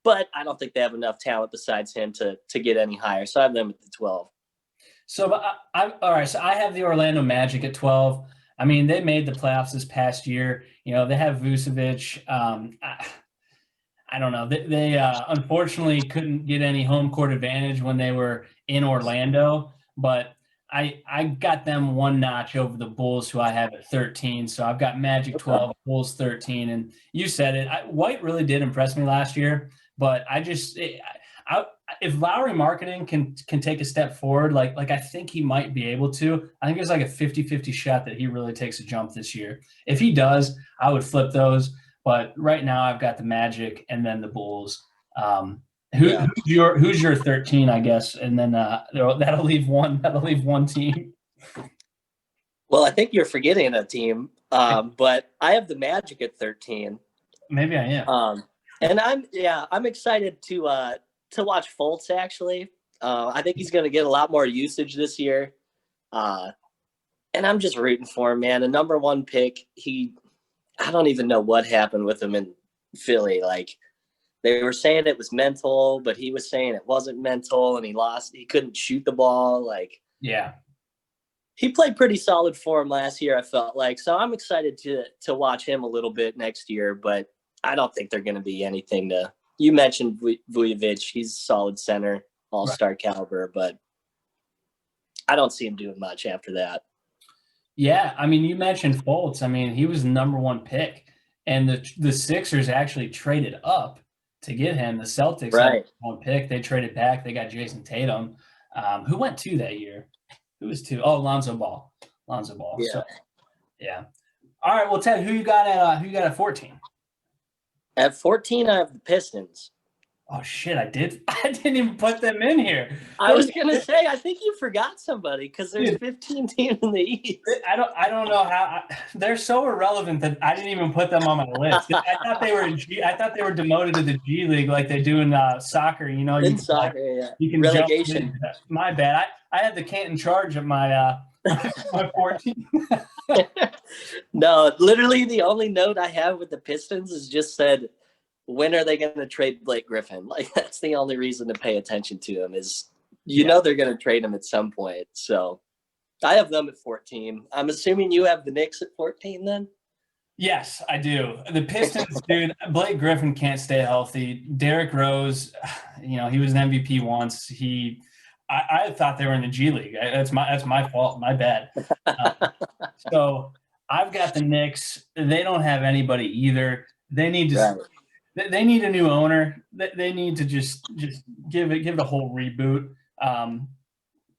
But I don't think they have enough talent besides him to get any higher. So I have them at the 12. So I'm all right. So I have the Orlando Magic at 12. I mean, they made the playoffs this past year. You know, they have Vucevic. I don't know. They unfortunately couldn't get any home court advantage when they were in Orlando, but I got them one notch over the Bulls, who I have at 13. So I've got Magic 12, Bulls 13. And you said it. White really did impress me last year, but if Lowry marketing can take a step forward, like I think he might be able to. I think there's like a 50-50 shot that he really takes a jump this year. If he does, I would flip those. But right now I've got the Magic and then the Bulls. Who's your 13, I guess, and then that'll leave one team. Well, I think you're forgetting a team, but I have the Magic at 13. Maybe I am. And I'm excited to watch Fultz actually. I think he's going to get a lot more usage this year, and I'm just rooting for him, man. A number one pick. I don't even know what happened with him in Philly. Like, they were saying it was mental, but he was saying it wasn't mental, and he couldn't shoot the ball. Like, yeah, he played pretty solid for him last year, I felt like. So I'm excited to watch him a little bit next year, but I don't think they're going to be anything to. You mentioned Vujovic. He's a solid center, all-star caliber, but I don't see him doing much after that. Yeah, I mean, you mentioned Fultz. I mean, he was the number one pick, and the Sixers actually traded up to get him. The Celtics had one pick. They traded back. They got Jason Tatum. Who went 2 that year? Who was 2? Oh, Lonzo Ball. Yeah. So, yeah. All right. Well, Ted, who you got at 14? At 14, I have the Pistons. Oh shit! I didn't even put them in here. I was gonna say, I think you forgot somebody because there's 15 teams in the East. I don't know how they're so irrelevant that I didn't even put them on my list. I thought they were I thought they were demoted to the G League like they do in soccer. You know, in soccer, yeah. You can relegation. My bad. I had the Canton Charge at my my 14. No, literally the only note I have with the Pistons is just said, when are they going to trade Blake Griffin? Like, that's the only reason to pay attention to him is, know, they're going to trade him at some point. So I have them at 14. I'm assuming you have the Knicks at 14 then? Yes, I do. The Pistons, dude, Blake Griffin can't stay healthy. Derrick Rose, you know, he was an MVP once. I thought they were in the G League. That's my fault. My bad. So I've got the Knicks. They don't have anybody either. They need to They need a new owner. They need to just give it a whole reboot.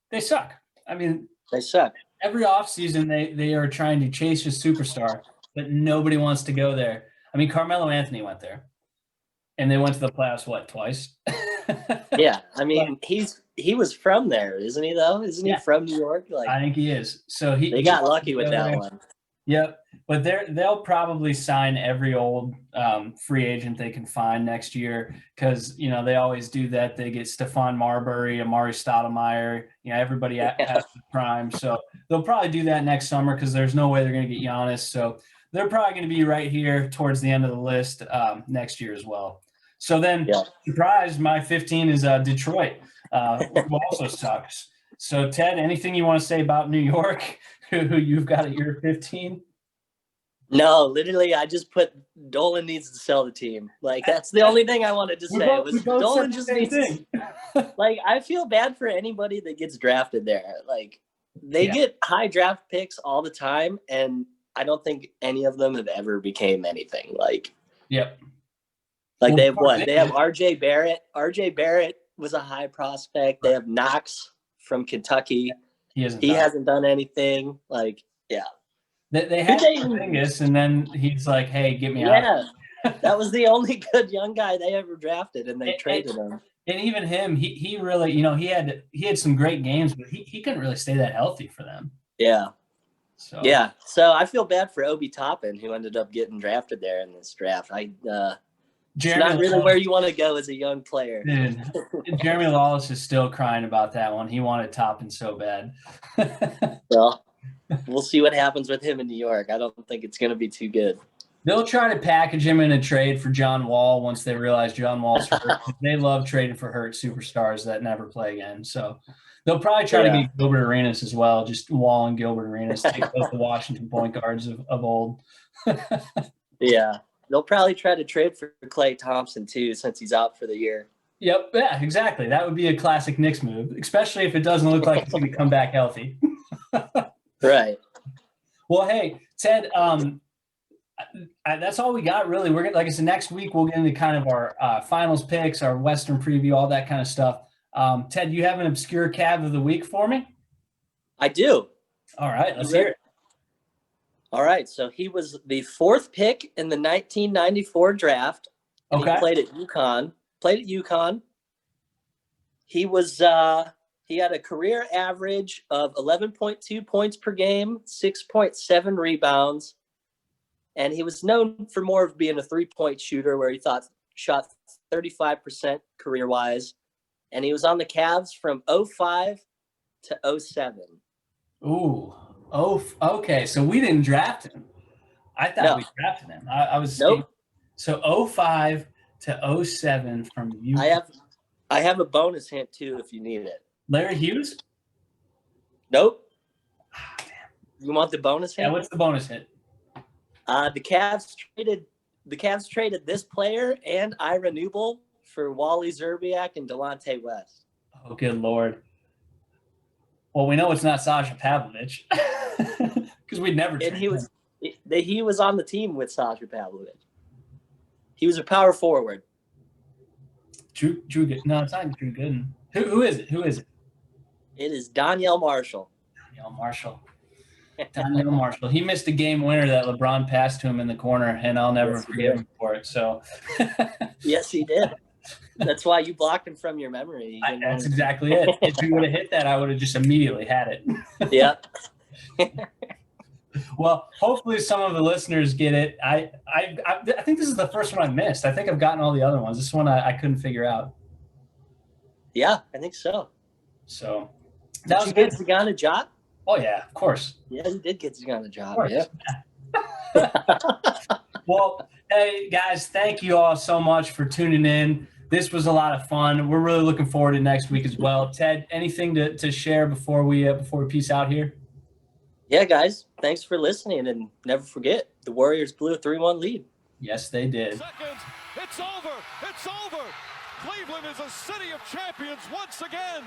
They suck. I mean, they suck. Every offseason they are trying to chase a superstar, but nobody wants to go there. I mean, Carmelo Anthony went there, and they went to the playoffs twice? Yeah, I mean, he was from there, isn't he? Though, isn't he from New York? Like, I think he is. So they got lucky with that one. Yep. But they'll probably sign every old free agent they can find next year because, you know, they always do that. They get Stephon Marbury, Amari Stoudemire, you know, everybody at the prime. So they'll probably do that next summer because there's no way they're going to get Giannis. So they're probably going to be right here towards the end of the list next year as well. So then, surprise, my 15 is Detroit, who also sucks. So, Ted, anything you want to say about New York, who you've got at your 15? No, literally, I just put Dolan needs to sell the team. Like, that's the only thing I wanted to say. Dolan just needs to, like, I feel bad for anybody that gets drafted there. Like, they get high draft picks all the time, and I don't think any of them have ever became anything. Like, like they have what? They have RJ Barrett. RJ Barrett was a high prospect. They have Knox from Kentucky. He hasn't done anything. Like, They had Porzingis, and then he's like, "Hey, get me out." That was the only good young guy they ever drafted, and they traded him. And even him, he really, he had some great games, but he couldn't really stay that healthy for them. Yeah. So Yeah. So I feel bad for Obi Toppin, who ended up getting drafted there in this draft. It's not really where you want to go as a young player. Dude, Jeremy Lawless is still crying about that one. He wanted Toppin so bad. Well, we'll see what happens with him in New York. I don't think it's going to be too good. They'll try to package him in a trade for John Wall once they realize John Wall's hurt. They love trading for hurt superstars that never play again. So they'll probably try to get Gilbert Arenas as well, just Wall and Gilbert Arenas, take both the Washington point guards of old. Yeah. They'll probably try to trade for Klay Thompson, too, since he's out for the year. Yep. Yeah, exactly. That would be a classic Knicks move, especially if it doesn't look like he's going to come back healthy. Right. Well, hey, Ted, that's all we got, really. We're like I said, next week we'll get into kind of our finals picks, our Western preview, all that kind of stuff. Ted, you have an obscure Cav of the week for me? I do. All right, let's hear it. All right, so he was the 4th pick in the 1994 draft. Okay. He played at UConn. He was he had a career average of 11.2 points per game, 6.7 rebounds, and he was known for more of being a three-point shooter, where he shot 35% career-wise, and he was on the Cavs from 05 to 07. Ooh. Oh, okay. So we didn't draft him. I thought we drafted him. I was nope. So 05 to 07 from you. I have a bonus hint too if you need it. Larry Hughes? Nope. Ah, damn. You want the bonus hint? Yeah, what's the bonus hint? The Cavs traded this player and Ira Newble for Wally Zerbiak and Delonte West. Oh, good Lord. Well, we know it's not Sasha Pavlovich because we'd never. And he was on the team with Sasha Pavlovich. He was a power forward. Drew Gooden. No, it's not Drew Gooden. Who is it? It is Donyell Marshall. Donyell Marshall. He missed a game winner that LeBron passed to him in the corner, and I'll never forgive him for it. So. Yes, he did. That's why you blocked him from your memory. That's exactly it. If he would have hit that, I would have just immediately had it. Yeah. Well, hopefully some of the listeners get it. I think this is the first one I missed. I think I've gotten all the other ones. This one I couldn't figure out. Yeah, I think so. So that was good. Zagana Jot? Oh yeah, of course. Yeah, you did get Zagana Jot. Yeah. Well, hey guys, thank you all so much for tuning in. This was a lot of fun. We're really looking forward to next week as well. Ted, anything to share before we peace out here? Yeah, guys, thanks for listening, and never forget, the Warriors blew a 3-1 lead. Yes, they did. Seconds. It's over. It's over. Cleveland is a city of champions once again.